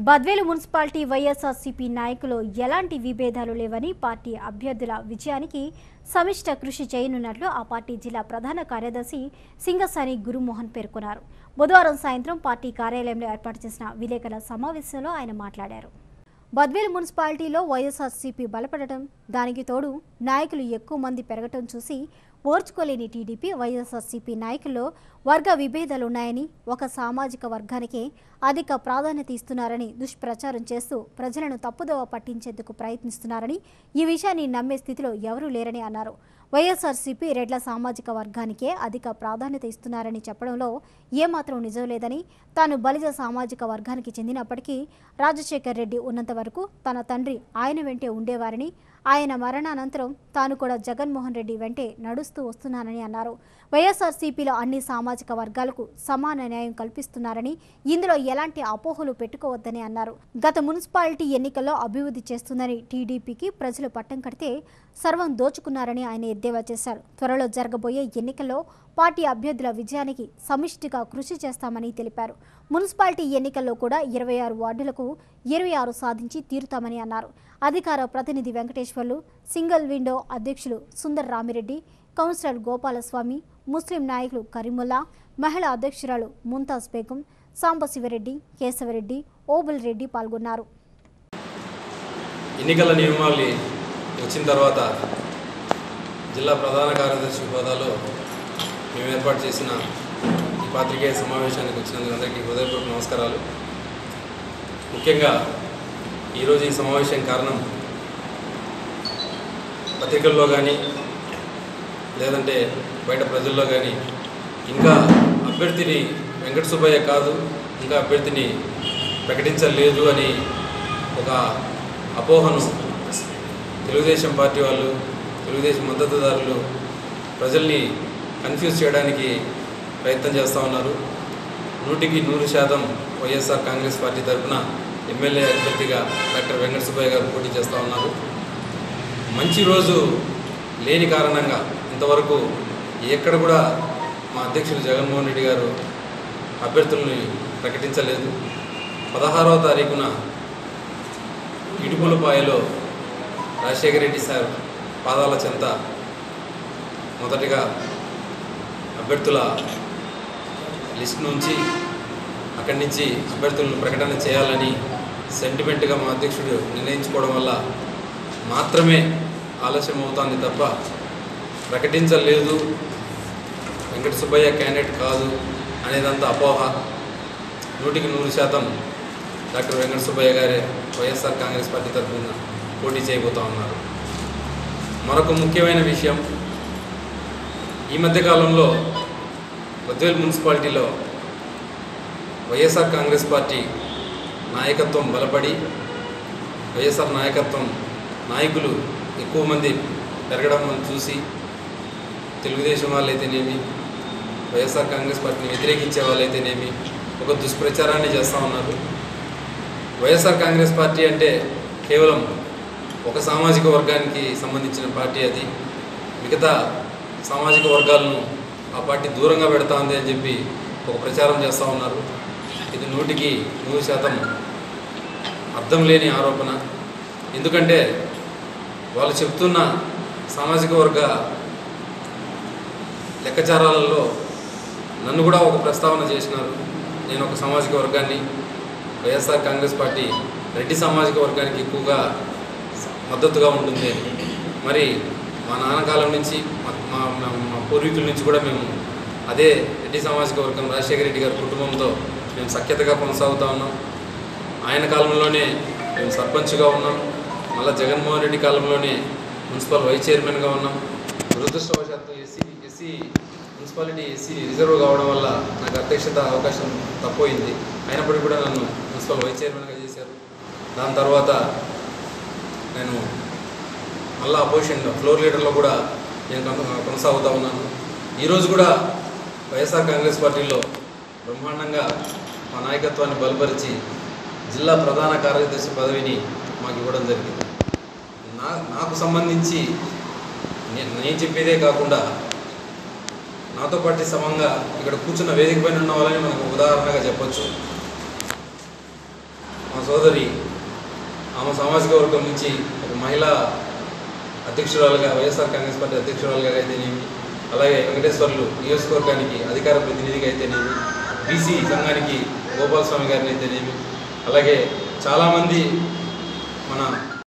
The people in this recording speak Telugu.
బద్వేలు మున్సిపాలిటీ వైఎస్ఆర్సీపీ నాయకులు ఎలాంటి విభేదాలు లేవని పార్టీ అభ్యర్థుల విజయానికి సమిష్ట కృషి చేయనున్నట్లు ఆ పార్టీ జిల్లా ప్రధాన కార్యదర్శి సింగసాని గురుమోహన్ పేర్కొన్నారు. బుధవారం సాయంత్రం పార్టీ కార్యాలయంలో ఏర్పాటు చేసిన విలేకరుల సమావేశంలో ఆయన మాట్లాడారు. బద్వేలు మున్సిపాలిటీలో వైఎస్ఆర్సీపీ బలపడటం, దానికి తోడు నాయకులు ఎక్కువ మంది పెరగటం చూసి ఓర్చుకోలేని టీడీపీ వైఎస్ఆర్సీపీ నాయకుల్లో వర్గ విభేదాలున్నాయని, ఒక సామాజిక వర్గానికే అధిక ప్రాధాన్యత ఇస్తున్నారని దుష్ప్రచారం చేస్తూ ప్రజలను తప్పుదోవ పట్టించేందుకు ప్రయత్నిస్తున్నారని, ఈ విషయాన్ని నమ్మే స్థితిలో ఎవరూ లేరని అన్నారు. వైఎస్ఆర్సీపీ రెడ్ల సామాజిక వర్గానికే అధిక ప్రాధాన్యత ఇస్తున్నారని చెప్పడంలో ఏమాత్రం నిజం లేదని, తాను బలిజ సామాజిక వర్గానికి చెందినప్పటికీ రాజశేఖర్ రెడ్డి ఉన్నంత వరకు తన తండ్రి ఆయన వెంటే ఉండేవారని, ఆయన మరణానంతరం తాను కూడా జగన్మోహన్ రెడ్డి వెంటే నడుస్తూ వస్తున్నానని అన్నారు. వైఎస్ఆర్సీపీలో అన్ని సామాజిక వర్గాలకు సమాన న్యాయం కల్పిస్తున్నారని, ఇందులో ఎలాంటి అపోహలు పెట్టుకోవద్దని అన్నారు. గత మున్సిపాలిటీ ఎన్నికల్లో అభివృద్ధి చేస్తుందని టీడీపీకి ప్రజలు పట్టం కడితే సర్వం దోచుకున్నారని ఆయన ఎద్దేవా చేశారు. త్వరలో జరగబోయే ఎన్నికల్లో పార్టీ అభ్యర్థుల విజయానికి సమిష్టిగా కృషి చేస్తామని తెలిపారు. మున్సిపాలిటీ ఎన్నికల్లో కూడా 26 వార్డులకు 26 సాధించి తీరుతామని అన్నారు. అధికార ప్రతినిధి వెంకటేశ్వర్లు, సింగిల్ విండో అధ్యక్షులు సుందర్ రామిరెడ్డి, కౌన్సిలర్ గోపాలస్వామి, ముస్లిం నాయకులు కరీముల్లా, మహిళా అధ్యక్షురాలు ముంతాజ్ బేగం, సాంబశివరెడ్డి, కేశవరెడ్డి, ఓబుల్ రెడ్డి పాల్గొన్నారు. ఎన్నికల నియమావళి వచ్చిన తర్వాత జిల్లా ప్రధాన కార్యదర్శి హోదాలో మేము ఏర్పాటు చేసిన ఈ పాత్రికేయ సమావేశానికి వచ్చినందుకు అందరికీ హృదయపూర్వక నమస్కారాలు. ముఖ్యంగా ఈరోజు ఈ సమావేశం కారణం పత్రికల్లో కానీ లేదంటే బయట ప్రజల్లో కానీ ఇంకా అభ్యర్థిని వెంకట సుబ్బయ్య కాదు, ఇంకా అభ్యర్థిని ప్రకటించలేదు అని ఒక అపోహను తెలుగుదేశం పార్టీ వాళ్ళు, తెలుగుదేశం మద్దతుదారులు ప్రజల్ని కన్ఫ్యూజ్ చేయడానికి ప్రయత్నం చేస్తూ ఉన్నారు. 100% వైఎస్ఆర్ కాంగ్రెస్ పార్టీ తరఫున ఎమ్మెల్యే అభ్యర్థిగా డాక్టర్ వెంకట సుబ్బయ్య గారు పోటీ చేస్తూ ఉన్నారు. మంచి రోజు లేని కారణంగా ఇంతవరకు ఎక్కడ కూడా మా అధ్యక్షులు జగన్మోహన్ రెడ్డి గారు అభ్యర్థుల్ని ప్రకటించలేదు. 16వ తారీఖున ఇడుపులపాయలో రాజశేఖర రెడ్డి సార్ పాదాల చెంత మొదటిగా అభ్యర్థుల లిస్ట్ నుంచి అక్కడి నుంచి అభ్యర్థులను ప్రకటన చేయాలని సెంటిమెంట్గా మా అధ్యక్షుడు నిర్ణయించుకోవడం వల్ల మాత్రమే ఆలస్యం అవుతుంది తప్ప ప్రకటించలేదు, వెంకట సుబ్బయ్య క్యాండిడేట్ కాదు అనేదంతా అపోహ. 100% డాక్టర్ వెంకట సుబ్బయ్య గారే వైఎస్ఆర్ కాంగ్రెస్ పార్టీ తరఫున పోటీ చేయబోతూ ఉన్నారు. మరొక ముఖ్యమైన విషయం, ఈ మధ్యకాలంలో బద్వేలు మున్సిపాలిటీలో వైఎస్ఆర్ కాంగ్రెస్ పార్టీ నాయకత్వం బలపడి వైఎస్ఆర్ నాయకులు ఎక్కువ మంది పెరగడం చూసి తెలుగుదేశం వాళ్ళైతేనేమి, వైఎస్ఆర్ కాంగ్రెస్ పార్టీని వ్యతిరేకించే వాళ్ళైతేనేమి ఒక దుష్ప్రచారాన్ని చేస్తూ ఉన్నారు. వైఎస్ఆర్ కాంగ్రెస్ పార్టీ అంటే కేవలం ఒక సామాజిక వర్గానికి సంబంధించిన పార్టీ, అది మిగతా సామాజిక వర్గాలను ఆ పార్టీ దూరంగా పెడతా ఉంది అని చెప్పి ఒక ప్రచారం చేస్తూ ఉన్నారు. ఇది 100% అర్థం లేని ఆరోపణ. ఎందుకంటే వాళ్ళు చెప్తున్న సామాజిక వర్గ లెక్కచారాలలో నన్ను కూడా ఒక ప్రస్తావన చేసినారు. నేను ఒక సామాజిక వర్గాన్ని, వైఎస్ఆర్ కాంగ్రెస్ పార్టీ రెడ్డి సామాజిక వర్గానికి ఎక్కువగా మద్దతుగా ఉంటుంది. మరి మా నాన్నకాలం నుంచి మా పూర్వీకుల నుంచి కూడా మేము అదే రెడ్డి సామాజిక వర్గం రాజశేఖర రెడ్డి గారి కుటుంబంతో మేము సఖ్యతగా కొనసాగుతూ ఉన్నాం. ఆయన కాలంలోనే మేము సర్పంచ్గా ఉన్నాం. మళ్ళీ జగన్మోహన్ రెడ్డి కాలంలోనే మున్సిపల్ వైస్ చైర్మన్గా ఉన్నాం. దురదృష్టవశాత్తు మున్సిపాలిటీ ఎస్సీ రిజర్వ్ కావడం వల్ల నాకు అధ్యక్షత అవకాశం తప్పోయింది. అయినప్పటికీ కూడా నన్ను మున్సిపల్ వైస్ చైర్మన్గా చేశారు. దాని తర్వాత నేను మళ్ళీ అపోజిషన్ ఫ్లోర్ లీడర్లో కూడా నేను కొనసాగుతూ ఉన్నాను. ఈరోజు కూడా వైఎస్ఆర్ కాంగ్రెస్ పార్టీలో బ్రహ్మాండంగా మా నాయకత్వాన్ని బలపరిచి జిల్లా ప్రధాన కార్యదర్శి పదవిని మాకు ఇవ్వడం జరిగింది. నాకు సంబంధించి నేను చెప్పేదే కాకుండా నాతో పాటు సమంగా ఇక్కడ కూర్చున్న వేదిక పైన ఉన్న వాళ్ళని మనకు ఉదాహరణగా చెప్పొచ్చు. మా సోదరి ఆమె సామాజిక వర్గం నుంచి ఒక మహిళా అధ్యక్షురాలుగా వైఎస్ఆర్ కాంగ్రెస్ పార్టీ అధ్యక్షురాలుగా అయితేనేమి, అలాగే వెంకటేశ్వర్లు నియోజకవర్గానికి అధికార ప్రతినిధిగా అయితేనేమి, బీసీ సంఘానికి గోపాలస్వామి గారిని అయితేనేమి, అలాగే చాలామంది మన